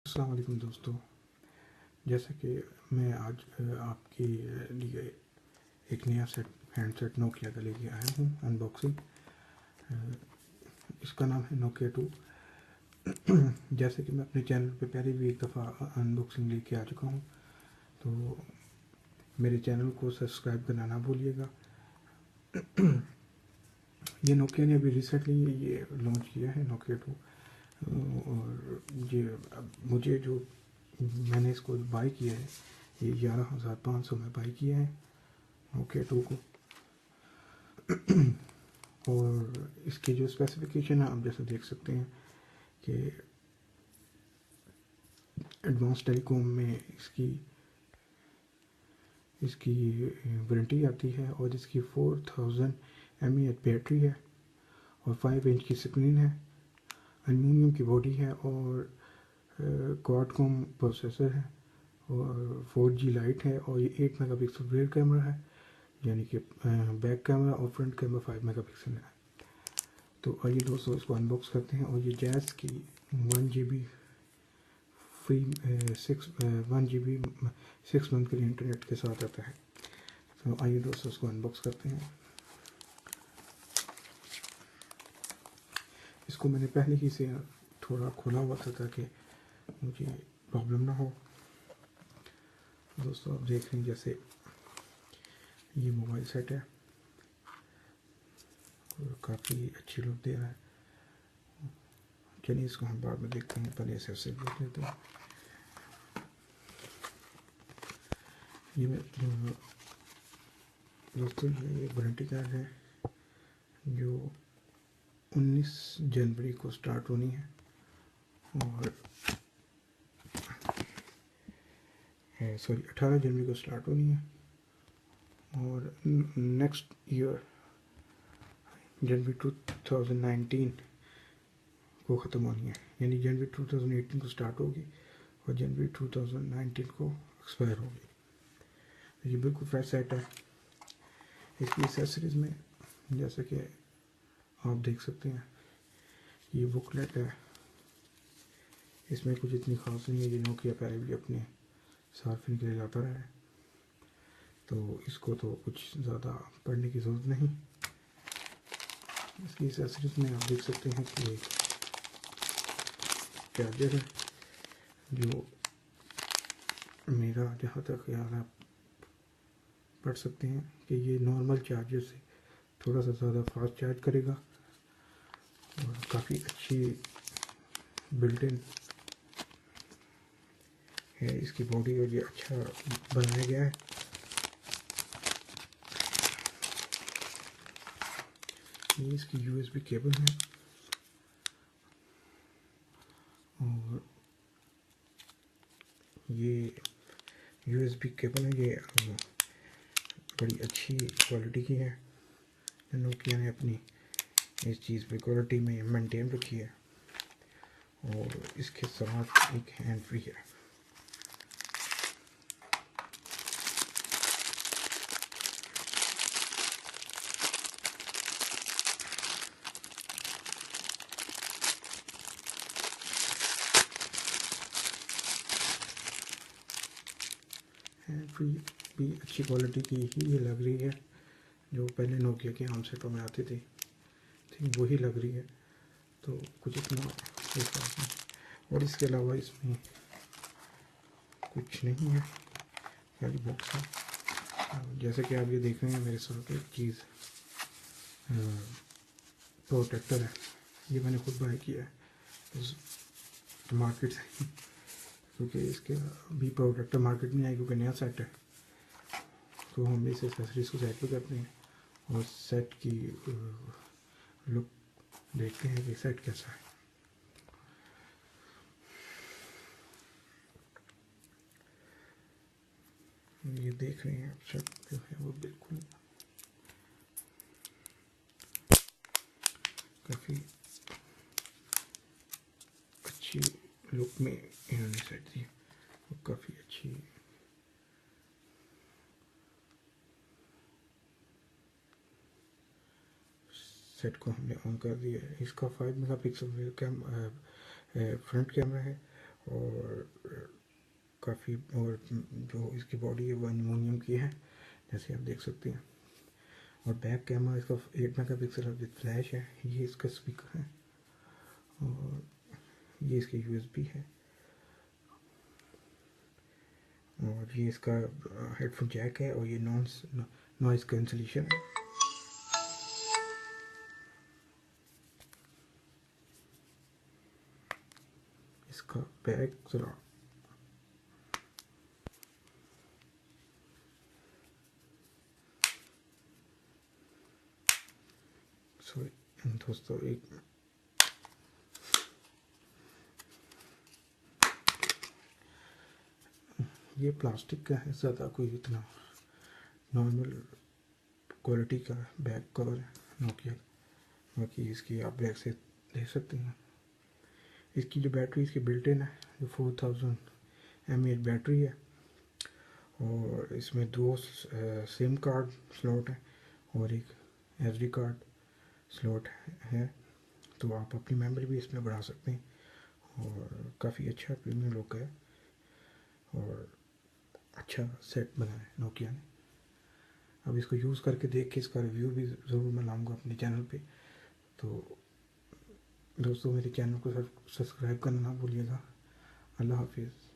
अस्सलाम वालेकुम दोस्तों, जैसा कि मैं आज आपके लिए एक नया हैंडसेट नोकिया का लेके आया हूँ अनबॉक्सिंग। इसका नाम है नोकिया 2। जैसे कि मैं अपने चैनल पे पहले भी एक दफ़ा अनबॉक्सिंग लेके आ चुका हूँ, तो मेरे चैनल को सब्सक्राइब करना ना भूलिएगा। ये नोकिया ने अभी रिसेंटली ये लॉन्च किया है नोकिया 2। और ये मुझे जो मैंने इसको बाई किया है, ये 11,500 में बाई किया है नोकिया 2 को। और इसकी जो स्पेसिफिकेशन है आप जैसे देख सकते हैं कि एडवांस टेलीकॉम में इसकी वारंटी आती है, और इसकी 4000 mAh बैटरी है और 5 इंच की स्क्रीन है, एल्युमिनियम की बॉडी है और क्वाड-कॉम प्रोसेसर है और 4G लाइट है, और ये 8 मेगापिक्सल रियर कैमरा है, यानी कि बैक कैमरा और फ्रंट कैमरा 5 मेगापिक्सल है। तो आइए दोस्तों इसको अनबॉक्स करते हैं। और ये जैज़ की 1 GB फ्री 1 GB 6 मंथ के लिए इंटरनेट के साथ आता है। तो आइए दोस्तों इसको अनबॉक्स करते हैं। इसको मैंने पहले ही से थोड़ा खोला हुआ था ताकि मुझे प्रॉब्लम ना हो। दोस्तों आप देख रहे हैं जैसे ये मोबाइल सेट है और काफ़ी अच्छी लुक दे रहा है। चलिए इसको हम बाद में देखते हैं, पहले ऐसे देख लेते हैं। ये दोस्तों ये वारंटी कार्ड है जो 19 जनवरी को स्टार्ट होनी है, और 18 जनवरी को स्टार्ट होनी है, और नेक्स्ट ईयर जनवरी 2019 को ख़त्म होनी है। यानी जनवरी 2018 को स्टार्ट होगी और जनवरी 2019 को एक्सपायर होगी। ये बिल्कुल फ्रेश सेट है। इसकी एसेसरीज में जैसे कि आप देख सकते हैं, ये बुकलेट है, इसमें कुछ इतनी खास नहीं है। ये नोकिया पहले भी अपने सार्फिन के लिए लाता रहा है, तो इसको तो कुछ ज़्यादा पढ़ने की ज़रूरत नहीं। इसकी एसेसरीज में आप देख सकते हैं कि चार्जर है, जो मेरा जहाँ तक ख्याल आप पढ़ सकते हैं कि ये नॉर्मल चार्जर से थोड़ा सा ज़्यादा फास्ट चार्ज करेगा, और काफ़ी अच्छी बिल्ट इन है इसकी बॉडी, और ये अच्छा बनाया गया है। ये इसकी USB केबल है, और ये USB केबल है, ये बड़ी अच्छी क्वालिटी की है। नोकिया ने अपनी इस चीज़ पे क्वालिटी में मेंटेन रखी है। और इसके साथ एक हैंड फ्री है। हैंड फ्री भी अच्छी क्वालिटी की ही ये लग रही है, जो पहले नोकिया के आम सेटों में आती थी, ठीक वही लग रही है। तो कुछ इतना खास नहीं, और इसके अलावा इसमें कुछ नहीं है, खाली बॉक्स है। जैसे कि आप ये देख रहे हैं मेरे साथ एक चीज़ प्रोटेक्टर है, ये मैंने खुद बाय किया है उस मार्केट से, क्योंकि इसके अभी प्रोटेक्टर मार्केट में आए, क्योंकि नया सेट है। तो हम इस एक्सेसरीज को सेट पे करते हैं और सेट की लुक देखते हैं कि सेट कैसा है। ये देख रहे हैं आप, सेट जो है वो बिल्कुल काफ़ी अच्छी लुक में इन्होंने सेट दी, वो काफ़ी अच्छी। सेट को हमने ऑन कर दिया है। इसका 5 मेगापिक्सल फ्रंट कैमरा है, और काफ़ी, और जो इसकी बॉडी है वो एल्युमिनियम की है जैसे आप देख सकते हैं। और बैक कैमरा इसका 8 मेगापिक्सल विद फ्लैश है। ये इसका स्पीकर है और ये इसकी यूएसबी है और ये इसका हेडफोन जैक है और ये नॉइस कैंसलेशन है। इसका बैक जरा सॉरी दोस्तों, एक ये प्लास्टिक का है, ज़्यादा कोई इतना नॉर्मल क्वालिटी का बैक कवर है नोकिया। बाकी इसकी आप बैक से देख सकते हैं। इसकी जो बैटरी इसकी बिल्ट इन है, जो 4000 mAh बैटरी है और इसमें 2 सिम कार्ड स्लॉट है और एक एसडी कार्ड स्लॉट है। तो आप अपनी मेमोरी भी इसमें बढ़ा सकते हैं और काफ़ी अच्छा प्रीमियम लुक है और अच्छा सेट बना है नोकिया ने। अब इसको यूज़ करके देख के इसका रिव्यू भी ज़रूर मैं लाऊंगा अपने चैनल पे। तो दोस्तों मेरे चैनल को सब्सक्राइब करना ना भूलिएगा। अल्लाह हाफिज़।